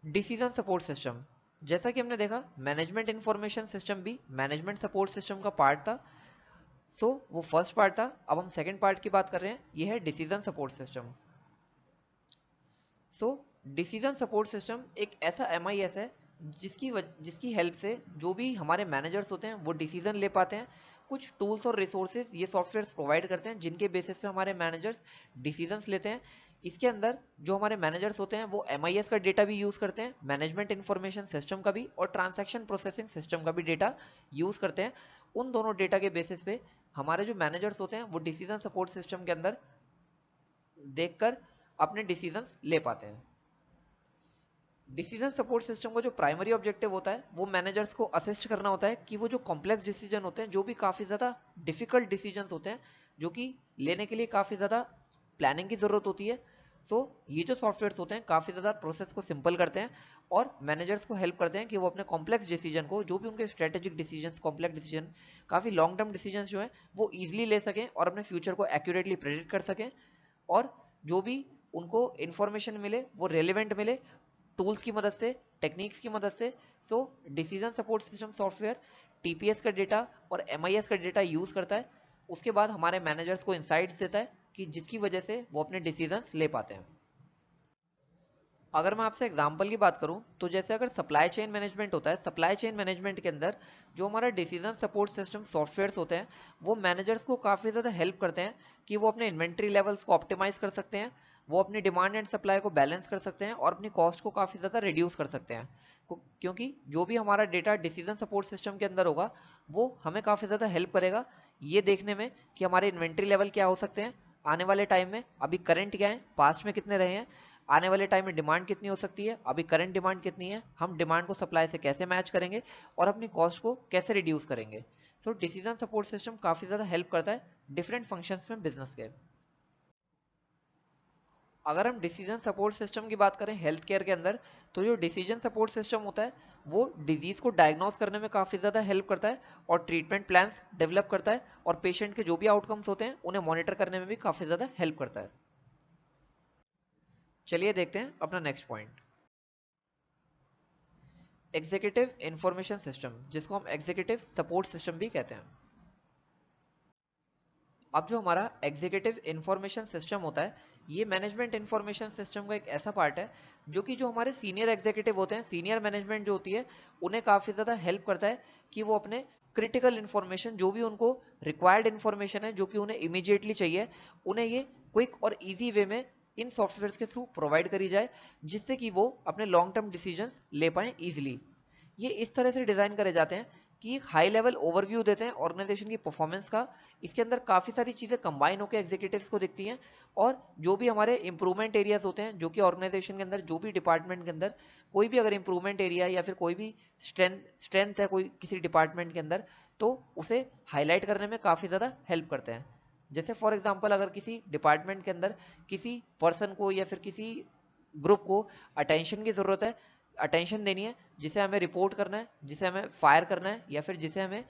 [SPEAKER 1] डिसीजन सपोर्ट सिस्टम, जैसा कि हमने देखा मैनेजमेंट इंफॉर्मेशन सिस्टम भी मैनेजमेंट सपोर्ट सिस्टम का पार्ट था। वो फर्स्ट पार्ट था। अब हम सेकेंड पार्ट की बात कर रहे हैं, ये है decision support system. So decision support system एक ऐसा एमआईएस है जिसकी हेल्प से जो भी हमारे मैनेजर्स होते हैं वो डिसीजन ले पाते हैं। कुछ टूल्स और रिसोर्सेज ये सॉफ्टवेयर्स प्रोवाइड करते हैं जिनके बेसिस पे हमारे मैनेजर्स डिसीजंस लेते हैं। इसके अंदर जो हमारे मैनेजर्स होते हैं वो एमआईएस का डेटा भी यूज़ करते हैं, मैनेजमेंट इंफॉर्मेशन सिस्टम का भी और ट्रांजैक्शन प्रोसेसिंग सिस्टम का भी डेटा यूज़ करते हैं। उन दोनों डेटा के बेसिस पे हमारे जो मैनेजर्स होते हैं वो डिसीजन सपोर्ट सिस्टम के अंदर देखकर अपने डिसीजंस ले पाते हैं। डिसीजन सपोर्ट सिस्टम का जो प्राइमरी ऑब्जेक्टिव होता है वो मैनेजर्स को असिस्ट करना होता है कि वो जो कॉम्प्लेक्स डिसीजन होते हैं, जो भी काफ़ी ज़्यादा डिफिकल्ट डिसीजंस होते हैं, जो कि लेने के लिए काफ़ी ज़्यादा प्लानिंग की ज़रूरत होती है। सो ये जो सॉफ्टवेयर्स होते हैं काफ़ी ज़्यादा प्रोसेस को सिंपल करते हैं और मैनेजर्स को हेल्प करते हैं कि वो अपने कॉम्प्लेक्स डिसीजन को, जो भी उनके स्ट्रेटेजिक डिसीजन, कॉम्प्लेक्स डिसीजन, काफ़ी लॉन्ग टर्म डिसीजन जो है वो ईजिली ले सकें और अपने फ्यूचर को एक्यूरेटली प्रेडिक्ट कर सकें, और जो भी उनको इन्फॉर्मेशन मिले वो रेलिवेंट मिले टूल्स की मदद से, टेक्निक्स की मदद से। So decision support system software TPS का डेटा और एमआईएस का डेटा यूज़ करता है, उसके बाद हमारे मैनेजर्स को इंसाइट्स देता है कि जिसकी वजह से वो अपने डिसीजंस ले पाते हैं। अगर मैं आपसे एग्जांपल की बात करूं तो जैसे अगर सप्लाई चेन मैनेजमेंट होता है, सप्लाई चेन मैनेजमेंट के अंदर जो हमारा डिसीजन सपोर्ट सिस्टम सॉफ्टवेयर्स होते हैं वो मैनेजर्स को काफ़ी ज़्यादा हेल्प करते हैं कि वो अपने इन्वेंट्री लेवल्स को ऑप्टिमाइज कर सकते हैं, वो अपनी डिमांड एंड सप्लाई को बैलेंस कर सकते हैं और अपनी कॉस्ट को काफ़ी ज़्यादा रिड्यूस कर सकते हैं। क्योंकि जो भी हमारा डेटा डिसीजन सपोर्ट सिस्टम के अंदर होगा वो हमें काफ़ी ज़्यादा हेल्प करेगा ये देखने में कि हमारे इन्वेंट्री लेवल क्या हो सकते हैं आने वाले टाइम में, अभी करंट क्या है, पास्ट में कितने रहे हैं, आने वाले टाइम में डिमांड कितनी हो सकती है, अभी करंट डिमांड कितनी है, हम डिमांड को सप्लाई से कैसे मैच करेंगे और अपनी कॉस्ट को कैसे रिड्यूस करेंगे। सो डिसीजन सपोर्ट सिस्टम काफ़ी ज़्यादा हेल्प करता है डिफरेंट फंक्शंस में बिजनेस के। अगर हम डिसीजन सपोर्ट सिस्टम की बात करें हेल्थ केयर के अंदर, तो जो डिसीजन सपोर्ट सिस्टम होता है वो डिजीज़ को डायग्नोस करने में काफ़ी ज़्यादा हेल्प करता है और ट्रीटमेंट प्लान्स डेवलप करता है और पेशेंट के जो भी आउटकम्स होते हैं उन्हें मॉनिटर करने में भी काफ़ी ज़्यादा हेल्प करता है। चलिए देखते हैं अपना next point, executive information system, जिसको हम एग्जीक्यूटिव सपोर्ट सिस्टम भी कहते हैं। अब जो हमारा एग्जीक्यूटिव इंफॉर्मेशन सिस्टम होता है ये मैनेजमेंट इंफॉर्मेशन सिस्टम का एक ऐसा पार्ट है जो कि जो हमारे सीनियर एग्जीक्यूटिव होते हैं, सीनियर मैनेजमेंट जो होती है, उन्हें काफ़ी ज़्यादा हेल्प करता है कि वो अपने क्रिटिकल इन्फॉर्मेशन, जो भी उनको रिक्वायर्ड इन्फॉर्मेशन है, जो कि उन्हें इमीडिएटली चाहिए, उन्हें ये क्विक और ईजी वे में इन सॉफ्टवेयर के थ्रू प्रोवाइड करी जाए, जिससे कि वो अपने लॉन्ग टर्म डिसीजंस ले पाएँ ईजिली। ये इस तरह से डिज़ाइन करे जाते हैं कि एक हाई लेवल ओवरव्यू देते हैं ऑर्गेनाइजेशन की परफॉर्मेंस का। इसके अंदर काफ़ी सारी चीज़ें कंबाइन होकर एग्जीक्यूटिव्स को दिखती हैं और जो भी हमारे इंप्रूवमेंट एरियाज होते हैं, जो कि ऑर्गेनाइजेशन के अंदर, जो भी डिपार्टमेंट के अंदर कोई भी अगर इंप्रूवमेंट एरिया या फिर कोई भी स्ट्रेंथ है कोई किसी डिपार्टमेंट के अंदर, तो उसे हाईलाइट करने में काफ़ी ज़्यादा हेल्प करते हैं। जैसे फॉर एग्जाम्पल अगर किसी डिपार्टमेंट के अंदर किसी पर्सन को या फिर किसी ग्रुप को अटेंशन की ज़रूरत है, अटेंशन देनी है, जिसे हमें रिपोर्ट करना है, जिसे हमें फायर करना है या फिर जिसे हमें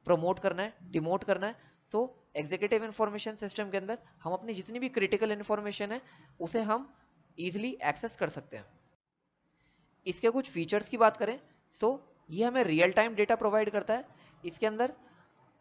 [SPEAKER 1] प्रमोट करना है, डिमोट करना है। सो एग्जीक्यूटिव इंफॉर्मेशन सिस्टम के अंदर हम अपनी जितनी भी क्रिटिकल इंफॉर्मेशन है उसे हम इजीली एक्सेस कर सकते हैं। इसके कुछ फीचर्स की बात करें, सो ये हमें रियल टाइम डेटा प्रोवाइड करता है। इसके अंदर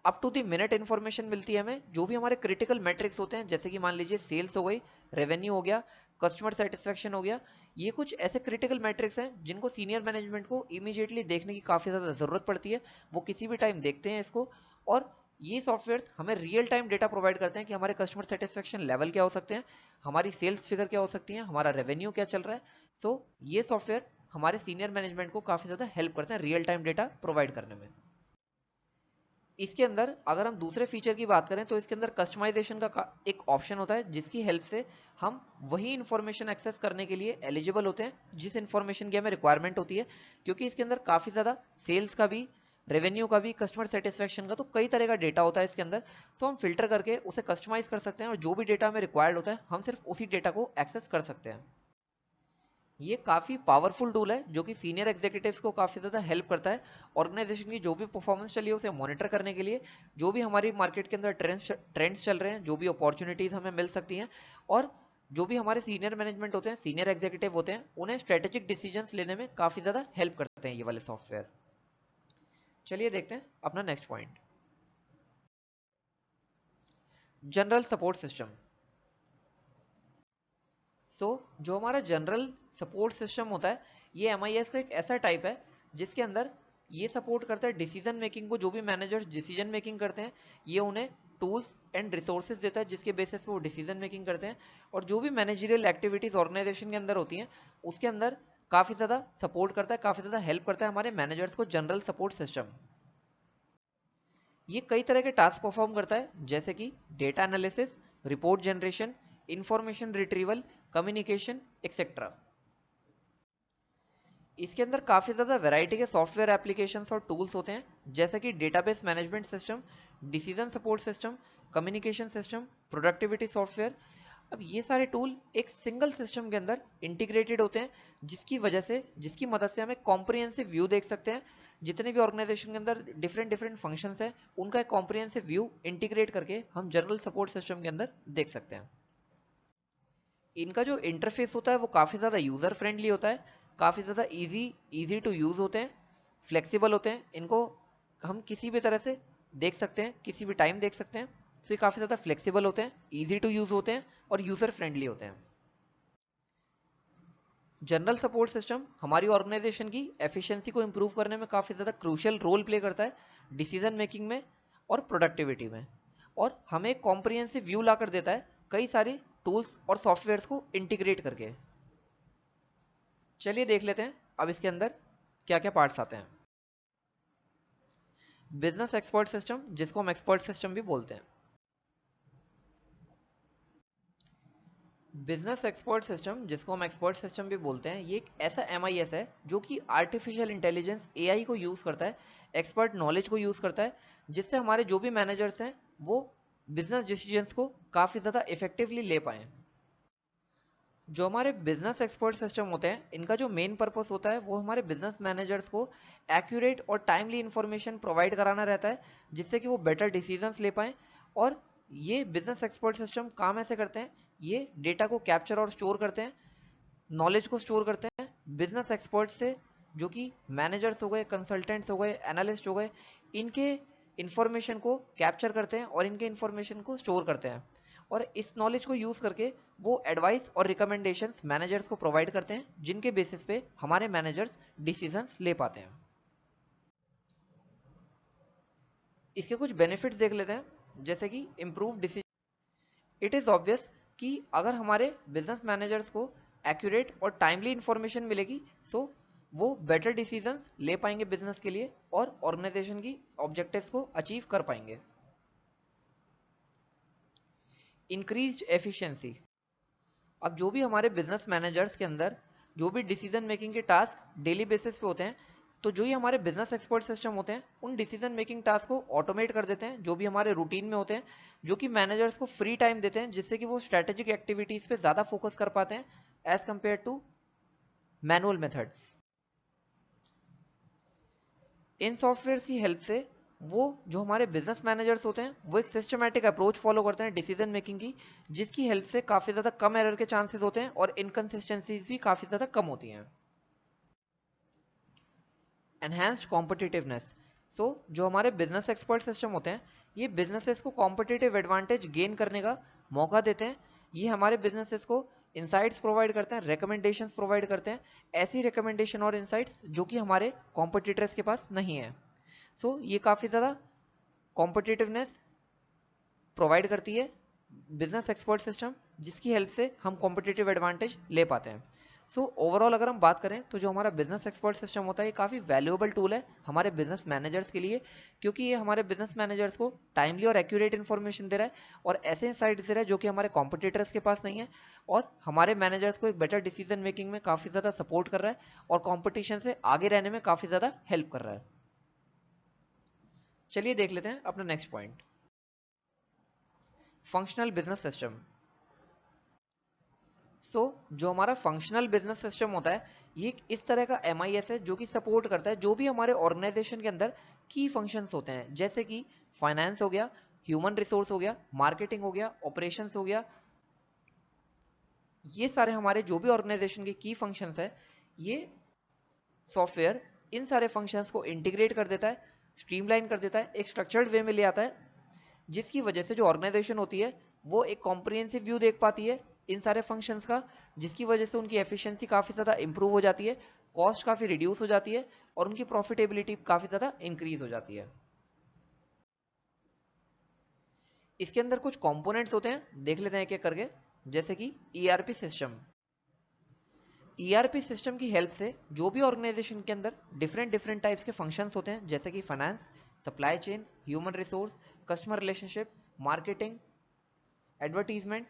[SPEAKER 1] up to the minute information मिलती है हमें, जो भी हमारे क्रिटिकल मैट्रिक्स होते हैं, जैसे कि मान लीजिए सेल्स हो गई, रेवेन्यू हो गया, कस्टमर सेटिस्फेक्शन हो गया। ये कुछ ऐसे क्रिटिकल मैट्रिक्स हैं जिनको सीनियर मैनेजमेंट को इमीडिएटली देखने की काफ़ी ज़्यादा ज़रूरत पड़ती है, वो किसी भी टाइम देखते हैं इसको। और ये सॉफ्टवेयर हमें रियल टाइम डेटा प्रोवाइड करते हैं कि हमारे कस्टमर सेटिस्फेक्शन लेवल क्या हो सकते हैं, हमारी सेल्स फिगर क्या हो सकती हैं, हमारा रेवेन्यू क्या चल रहा है। सो ये सॉफ्टवेयर हमारे सीनियर मैनेजमेंट को काफ़ी ज़्यादा हेल्प करते हैं रियल टाइम डेटा प्रोवाइड करने में। इसके अंदर अगर हम दूसरे फीचर की बात करें तो इसके अंदर कस्टमाइजेशन का एक ऑप्शन होता है, जिसकी हेल्प से हम वही इंफॉर्मेशन एक्सेस करने के लिए एलिजिबल होते हैं जिस इंफॉर्मेशन की हमें रिक्वायरमेंट होती है। क्योंकि इसके अंदर काफ़ी ज़्यादा सेल्स का भी, रेवेन्यू का भी, कस्टमर सेटिस्फेक्शन का, तो कई तरह का डेटा होता है इसके अंदर। सो हम फिल्टर करके उसे कस्टमाइज कर सकते हैं और जो भी डेटा हमें रिक्वायर्ड होता है हम सिर्फ उसी डेटा को एक्सेस कर सकते हैं। ये काफ़ी पावरफुल टूल है जो कि सीनियर एग्जीक्यूटिव्स को काफ़ी ज़्यादा हेल्प करता है ऑर्गेनाइजेशन की जो भी परफॉर्मेंस चली है उसे मॉनिटर करने के लिए, जो भी हमारी मार्केट के अंदर ट्रेंड्स चल रहे हैं, जो भी अपॉर्चुनिटीज़ हमें मिल सकती हैं, और जो भी हमारे सीनियर मैनेजमेंट होते हैं, सीनियर एग्जीक्यूटिव होते हैं, उन्हें स्ट्रेटेजिक डिसीजंस लेने में काफ़ी ज़्यादा हेल्प करते हैं ये वाले सॉफ्टवेयर। चलिए देखते हैं अपना next point, general support system. जो हमारा जनरल सपोर्ट सिस्टम होता है ये एमआईएस का एक ऐसा टाइप है जिसके अंदर ये सपोर्ट करता है डिसीजन मेकिंग को। जो भी मैनेजर्स डिसीजन मेकिंग करते हैं ये उन्हें टूल्स एंड रिसोर्सेज देता है जिसके बेसिस पे वो डिसीजन मेकिंग करते हैं, और जो भी मैनेजरियल एक्टिविटीज़ ऑर्गेनाइजेशन के अंदर होती हैं उसके अंदर काफ़ी ज़्यादा सपोर्ट करता है, काफ़ी ज़्यादा हेल्प करता है हमारे मैनेजर्स को जनरल सपोर्ट सिस्टम। ये कई तरह के टास्क परफॉर्म करता है, जैसे कि data analysis, report generation, information retrieval, communication etcetera. इसके अंदर काफ़ी ज़्यादा वैरायटी के सॉफ्टवेयर एप्लीकेशंस और टूल्स होते हैं, जैसे कि database management system, decision support system, communication system, productivity software. अब ये सारे टूल एक सिंगल सिस्टम के अंदर इंटीग्रेटेड होते हैं, जिसकी मदद से हम एक कॉम्प्रिहेंसिव व्यू देख सकते हैं। जितने भी ऑर्गेनाइजेशन के अंदर डिफरेंट डिफरेंट फंक्शंस हैं, उनका एक कॉम्प्रिहेंसिव व्यू इंटीग्रेट करके हम जनरल सपोर्ट सिस्टम के अंदर देख सकते हैं। इनका जो इंटरफेस होता है वो काफ़ी ज़्यादा यूज़र फ्रेंडली होता है, काफ़ी ज़्यादा इजी टू यूज़ होते हैं, फ्लेक्सिबल होते हैं। इनको हम किसी भी तरह से देख सकते हैं, किसी भी टाइम देख सकते हैं। तो ये काफ़ी ज़्यादा फ्लेक्सिबल होते हैं, इजी टू यूज़ होते हैं और यूज़र फ्रेंडली होते हैं। जनरल सपोर्ट सिस्टम हमारी ऑर्गेनाइजेशन की एफिशिएंसी को इम्प्रूव करने में काफ़ी ज़्यादा क्रूशियल रोल प्ले करता है, डिसीजन मेकिंग में और प्रोडक्टिविटी में, और हमें एक कॉम्प्रिहेंसिव व्यू ला कर देता है कई सारे टूल्स और सॉफ्टवेयर्स को इंटीग्रेट करके। चलिए देख लेते हैं अब इसके अंदर क्या क्या पार्ट्स आते हैं। बिजनेस एक्सपर्ट सिस्टम, जिसको हम एक्सपर्ट सिस्टम भी बोलते हैं। बिजनेस एक्सपर्ट सिस्टम, जिसको हम एक्सपर्ट सिस्टम भी बोलते हैं, ये एक ऐसा एमआईएस है जो कि आर्टिफिशियल इंटेलिजेंस एआई को यूज़ करता है, एक्सपर्ट नॉलेज को यूज़ करता है, जिससे हमारे जो भी मैनेजर्स हैं वो बिजनेस डिसीजंस को काफ़ी ज़्यादा इफेक्टिवली ले पाएँ। जो हमारे बिजनेस एक्सपर्ट सिस्टम होते हैं, इनका जो मेन पर्पस होता है वो हमारे बिजनेस मैनेजर्स को एक्यूरेट और टाइमली इंफॉर्मेशन प्रोवाइड कराना रहता है, जिससे कि वो बेटर डिसीजंस ले पाएँ। और ये बिजनेस एक्सपर्ट सिस्टम काम ऐसे करते हैं, ये डेटा को कैप्चर और स्टोर करते हैं, नॉलेज को स्टोर करते हैं बिजनेस एक्सपर्ट से, जो कि मैनेजर्स हो गए, कंसल्टेंट्स हो गए, एनालिस्ट हो गए, इनके इंफॉर्मेशन को कैप्चर करते हैं और इनके इंफॉर्मेशन को स्टोर करते हैं। और इस नॉलेज को यूज़ करके वो एडवाइस और रिकमेंडेशंस मैनेजर्स को प्रोवाइड करते हैं, जिनके बेसिस पे हमारे मैनेजर्स डिसीजंस ले पाते हैं। इसके कुछ बेनिफिट्स देख लेते हैं, जैसे कि improve decision. It is obvious कि अगर हमारे बिजनेस मैनेजर्स को एक्यूरेट और टाइमली इंफॉर्मेशन मिलेगी, सो वो बेटर डिसीजंस ले पाएंगे बिजनेस के लिए और ऑर्गेनाइजेशन की ऑब्जेक्टिव्स को अचीव कर पाएंगे। Increased efficiency. अब जो भी हमारे बिजनेस मैनेजर्स के अंदर जो भी डिसीजन मेकिंग के टास्क डेली बेसिस पे होते हैं, तो जो ये हमारे बिजनेस एक्सपर्ट सिस्टम होते हैं, उन डिसीजन मेकिंग टास्क को ऑटोमेट कर देते हैं, जो भी हमारे रूटीन में होते हैं, जो कि मैनेजर्स को फ्री टाइम देते हैं, जिससे कि वो स्ट्रेटेजिक एक्टिविटीज़ पे ज़्यादा फोकस कर पाते हैं as compare to manual methods. इन सॉफ्टवेयर की हेल्प से वो जो हमारे बिजनेस मैनेजर्स होते हैं, वो एक सिस्टमैटिक अप्रोच फॉलो करते हैं डिसीजन मेकिंग की, जिसकी हेल्प से काफ़ी ज़्यादा कम एरर के चांसेस होते हैं और इनकन्सिस्टेंसीज भी काफ़ी ज़्यादा कम होती हैं। Enhanced competitiveness. सो जो हमारे बिजनेस एक्सपर्ट सिस्टम होते हैं, ये बिजनेसेस को कॉम्पिटिटिव एडवांटेज गेन करने का मौका देते हैं। ये हमारे बिजनेसेस को इंसाइट्स प्रोवाइड करते हैं, रिकमेंडेशंस प्रोवाइड करते हैं, ऐसी रिकमेंडेशन और इंसाइट्स जो कि हमारे कॉम्पिटिटर्स के पास नहीं है। सो ये काफ़ी ज़्यादा कॉम्पिटिटिवनेस प्रोवाइड करती है बिजनेस एक्सपर्ट सिस्टम, जिसकी हेल्प से हम कॉम्पिटिटिव एडवांटेज ले पाते हैं। सो ओवरऑल अगर हम बात करें, तो जो हमारा बिजनेस एक्सपर्ट सिस्टम होता है, ये काफ़ी वैल्यूएबल टूल है हमारे बिजनेस मैनेजर्स के लिए, क्योंकि ये हमारे बिजनेस मैनेजर्स को टाइमली और एक्यूरेट इन्फॉर्मेशन दे रहा है और ऐसे इंसाइट्स दे रहा है जो कि हमारे कॉम्पिटिटर्स के पास नहीं है, और हमारे मैनेजर्स को एक बेटर डिसीजन मेकिंग में काफ़ी ज़्यादा सपोर्ट कर रहा है और कॉम्पिटिशन से आगे रहने में काफ़ी ज़्यादा हेल्प कर रहा है। चलिए देख लेते हैं अपना next point, functional business system. जो हमारा फंक्शनल बिजनेस सिस्टम होता है, ये एक इस तरह का एमआईएस है जो कि सपोर्ट करता है जो भी हमारे ऑर्गेनाइजेशन के अंदर की फंक्शंस होते हैं, जैसे कि फाइनेंस हो गया, ह्यूमन रिसोर्स हो गया, मार्केटिंग हो गया, ऑपरेशंस हो गया। ये सारे हमारे जो भी ऑर्गेनाइजेशन के की फंक्शंस है, ये सॉफ्टवेयर इन सारे फंक्शंस को इंटीग्रेट कर देता है, स्ट्रीमलाइन कर देता है, एक स्ट्रक्चर्ड वे में ले आता है, जिसकी वजह से जो ऑर्गेनाइजेशन होती है वो एक कॉम्प्रिहेंसिव व्यू देख पाती है इन सारे फंक्शंस का, जिसकी वजह से उनकी एफिशिएंसी काफ़ी ज़्यादा इंप्रूव हो जाती है, कॉस्ट काफ़ी रिड्यूस हो जाती है और उनकी प्रॉफिटेबिलिटी काफ़ी ज़्यादा इंक्रीज हो जाती है। इसके अंदर कुछ कंपोनेंट्स होते हैं, देख लेते हैं एक एक करके, जैसे कि ईआरपी सिस्टम। ईआरपी सिस्टम की हेल्प से जो भी ऑर्गेनाइजेशन के अंदर डिफरेंट डिफरेंट टाइप्स के फंक्शंस होते हैं, जैसे कि finance, supply chain, human resource, customer relationship, marketing, advertisement,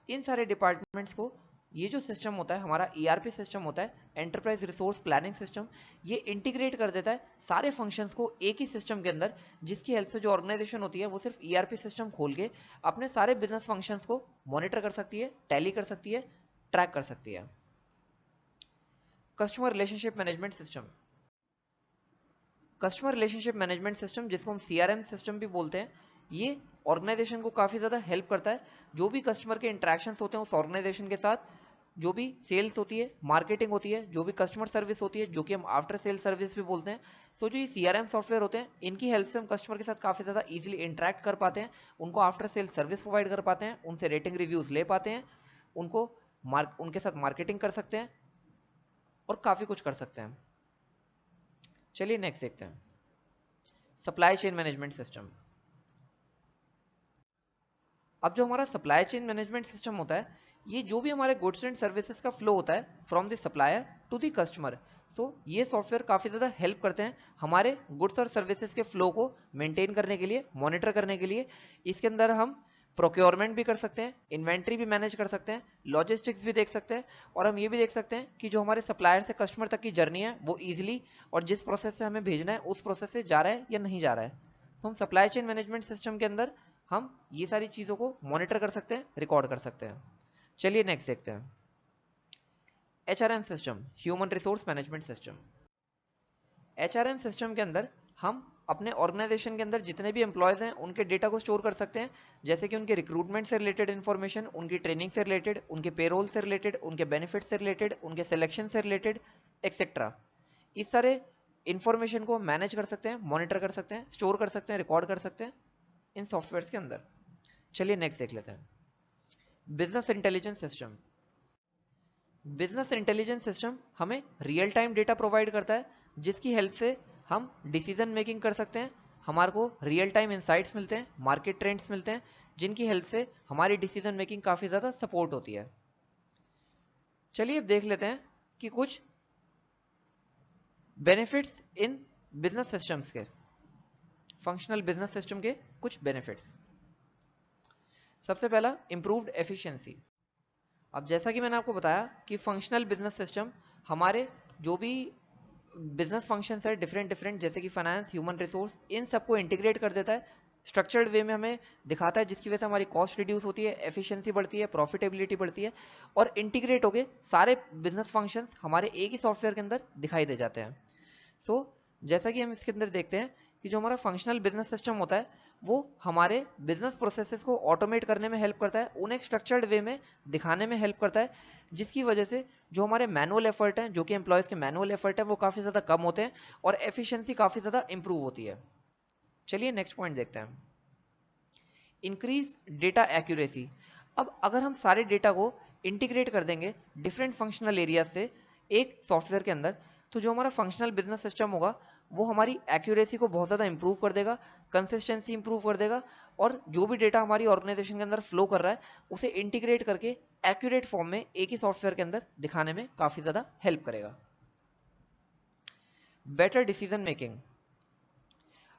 [SPEAKER 1] इन सारे डिपार्टमेंट्स को ये जो सिस्टम होता है हमारा ERP सिस्टम होता है, एंटरप्राइज रिसोर्स प्लानिंग सिस्टम, ये इंटीग्रेट कर देता है सारे फंक्शंस को एक ही सिस्टम के अंदर, जिसकी हेल्प से जो ऑर्गेनाइजेशन होती है वो सिर्फ ERP सिस्टम खोल के अपने सारे बिजनेस फंक्शंस को मॉनिटर कर सकती है, टैली कर सकती है, ट्रैक कर सकती है। Customer relationship management system, customer relationship management system जिसको हम CRM सिस्टम भी बोलते हैं, ये ऑर्गेनाइजेशन को काफ़ी ज़्यादा हेल्प करता है। जो भी कस्टमर के इंटरेक्शंस होते हैं उस ऑर्गेनाइजेशन के साथ, जो भी सेल्स होती है, मार्केटिंग होती है, जो भी कस्टमर सर्विस होती है, जो कि हम आफ्टर सेल सर्विस भी बोलते हैं, सो जो ये CRM सॉफ्टवेयर होते हैं, इनकी हेल्प से हम कस्टमर के साथ काफ़ी ज़्यादा ईजिली इंटरेक्ट कर पाते हैं, उनको आफ्टर सेल सर्विस प्रोवाइड कर पाते हैं, उनसे रेटिंग रिव्यूज़ ले पाते हैं, उनको उनके साथ मार्केटिंग कर सकते हैं और काफ़ी कुछ कर सकते हैं। चलिए नेक्स्ट देखते हैं, सप्लाई चेन मैनेजमेंट सिस्टम। अब जो हमारा सप्लाई चेन मैनेजमेंट सिस्टम होता है, ये जो भी हमारे गुड्स एंड सर्विसेज का फ्लो होता है from the supplier to the customer, so ये सॉफ्टवेयर काफ़ी ज़्यादा हेल्प करते हैं हमारे गुड्स और सर्विसेज के फ्लो को मेंटेन करने के लिए, मॉनिटर करने के लिए। इसके अंदर हम प्रोक्योरमेंट भी कर सकते हैं, इन्वेंट्री भी मैनेज कर सकते हैं, लॉजिस्टिक्स भी देख सकते हैं, और हम ये भी देख सकते हैं कि जो हमारे सप्लायर से कस्टमर तक की जर्नी है वो ईजिली और जिस प्रोसेस से हमें भेजना है उस प्रोसेस से जा रहा है या नहीं जा रहा है। तो हम सप्लाई चेन मैनेजमेंट सिस्टम के अंदर हम ये सारी चीज़ों को मॉनिटर कर सकते हैं, रिकॉर्ड कर सकते हैं। चलिए नेक्स्ट देखते हैं, HRM system, human resource management system. HRM system के अंदर हम अपने ऑर्गेनाइजेशन के अंदर जितने भी एम्प्लॉयज़ हैं उनके डेटा को स्टोर कर सकते हैं, जैसे कि उनके रिक्रूटमेंट से रिलेटेड इन्फॉर्मेशन, उनकी ट्रेनिंग से रिलेटेड, उनके पेरोल से रिलेटेड, उनके बेनिफिट से रिलेटेड, उनके सिलेक्शन से रिलेटेड, एक्सेट्रा। इस सारे इन्फॉर्मेशन को मैनेज कर सकते हैं, मॉनिटर कर सकते हैं, स्टोर कर सकते हैं, रिकॉर्ड कर सकते हैं इन सॉफ्टवेयर्स के अंदर। चलिए नेक्स्ट देख लेते हैं, business intelligence system. Business intelligence system हमें रियल टाइम डेटा प्रोवाइड करता है, जिसकी हेल्प से हम डिसीजन मेकिंग कर सकते हैं, हमारे को रियल टाइम इंसाइट्स मिलते हैं, मार्केट ट्रेंड्स मिलते हैं, जिनकी हेल्प से हमारी डिसीजन मेकिंग काफ़ी ज़्यादा सपोर्ट होती है। चलिए अब देख लेते हैं कि कुछ बेनिफिट्स इन बिजनेस सिस्टम्स के, फंक्शनल बिजनेस सिस्टम के कुछ बेनिफिट्स। सबसे पहला, इम्प्रूव्ड एफिशिएंसी। अब जैसा कि मैंने आपको बताया कि फंक्शनल बिजनेस सिस्टम हमारे जो भी बिजनेस फंक्शंस है डिफरेंट डिफरेंट, जैसे कि फाइनेंस, ह्यूमन रिसोर्स, इन सबको इंटीग्रेट कर देता है, स्ट्रक्चर्ड वे में हमें दिखाता है, जिसकी वजह से हमारी कॉस्ट रिड्यूस होती है, एफिशिएंसी बढ़ती है, प्रॉफिटेबिलिटी बढ़ती है, और इंटीग्रेट होके सारे बिजनेस फंक्शंस हमारे एक ही सॉफ्टवेयर के अंदर दिखाई दे जाते हैं। सो जैसा कि हम इसके अंदर देखते हैं कि जो हमारा फंक्शनल बिजनेस सिस्टम होता है वो हमारे बिजनेस प्रोसेसेस को ऑटोमेट करने में हेल्प करता है, उन्हें एक स्ट्रक्चर्ड वे में दिखाने में हेल्प करता है, जिसकी वजह से जो हमारे मैनुअल एफर्ट हैं, जो कि एम्प्लॉयज़ के मैनुअल एफर्ट है, वो काफ़ी ज़्यादा कम होते हैं और एफिशिएंसी काफ़ी ज़्यादा इंप्रूव होती है। चलिए नेक्स्ट पॉइंट देखते हैं, इंक्रीज डेटा एक्यूरेसी। अब अगर हम सारे डेटा को इंटीग्रेट कर देंगे डिफरेंट फंक्शनल एरियाज से एक सॉफ्टवेयर के अंदर, तो जो हमारा फंक्शनल बिजनेस सिस्टम होगा वो हमारी एक्यूरेसी को बहुत ज़्यादा इंप्रूव कर देगा, कंसिस्टेंसी इंप्रूव कर देगा, और जो भी डेटा हमारी ऑर्गेनाइजेशन के अंदर फ्लो कर रहा है उसे इंटीग्रेट करके एक्यूरेट फॉर्म में एक ही सॉफ्टवेयर के अंदर दिखाने में काफ़ी ज़्यादा हेल्प करेगा। Better decision making.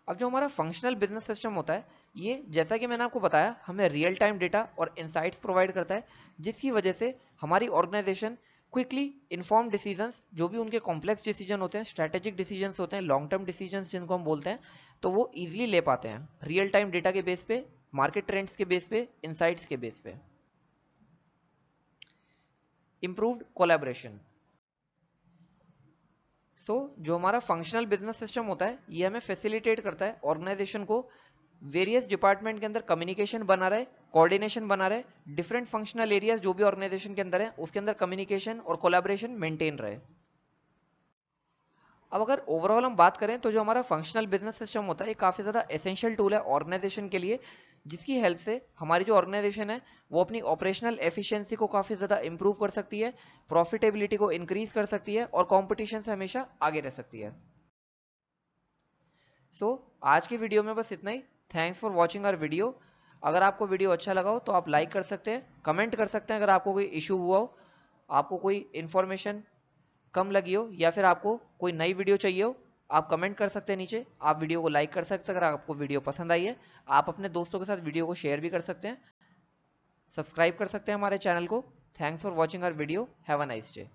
[SPEAKER 1] अब जो हमारा फंक्शनल बिजनेस सिस्टम होता है ये, जैसा कि मैंने आपको बताया, हमें रियल टाइम डेटा और इंसाइट्स प्रोवाइड करता है, जिसकी वजह से हमारी ऑर्गेनाइजेशन क्विकली इन्फॉर्म डिसीजंस, जो भी उनके कॉम्प्लेक्स डिसीजन होते हैं, स्ट्रैटेजिक डिसीजंस होते हैं, लॉन्ग टर्म डिसीजंस जिनको हम बोलते हैं, तो वो ईजिली ले पाते हैं रियल टाइम डेटा के बेस पे, मार्केट ट्रेंड्स के बेस पे, इंसाइट्स के बेस पे। Improved collaboration. जो हमारा फंक्शनल बिजनेस सिस्टम होता है ये हमें फैसिलिटेट करता है ऑर्गेनाइजेशन को वेरियस डिपार्टमेंट के अंदर कम्युनिकेशन बना रहे, कोऑर्डिनेशन बना रहे, डिफरेंट फंक्शनल एरियाज जो भी ऑर्गेनाइजेशन के अंदर है उसके अंदर कम्युनिकेशन और कोलैबोरेशन मेंटेन रहे। अब अगर ओवरऑल हम बात करें तो जो हमारा फंक्शनल बिजनेस सिस्टम होता है ये काफ़ी ज़्यादा एसेंशियल टूल है ऑर्गेनाइजेशन के लिए, जिसकी हेल्प से हमारी जो ऑर्गेनाइजेशन है वो अपनी ऑपरेशनल एफिशिएंसी को काफ़ी ज़्यादा इंप्रूव कर सकती है, प्रॉफिटेबिलिटी को इंक्रीज कर सकती है और कंपटीशन से हमेशा आगे रह सकती है। आज की वीडियो में बस इतना ही। Thanks for watching our video. अगर आपको वीडियो अच्छा लगा हो तो आप लाइक कर सकते हैं, कमेंट कर सकते हैं अगर आपको कोई इशू हुआ हो, आपको कोई इन्फॉर्मेशन कम लगी हो या फिर आपको कोई नई वीडियो चाहिए हो, आप कमेंट कर सकते हैं नीचे। आप वीडियो को लाइक कर सकते हैं अगर आपको वीडियो पसंद आई है। आप अपने दोस्तों के साथ वीडियो को शेयर भी कर सकते हैं, सब्सक्राइब कर सकते हैं हमारे चैनल को। Thanks for watching our video. Have a nice day.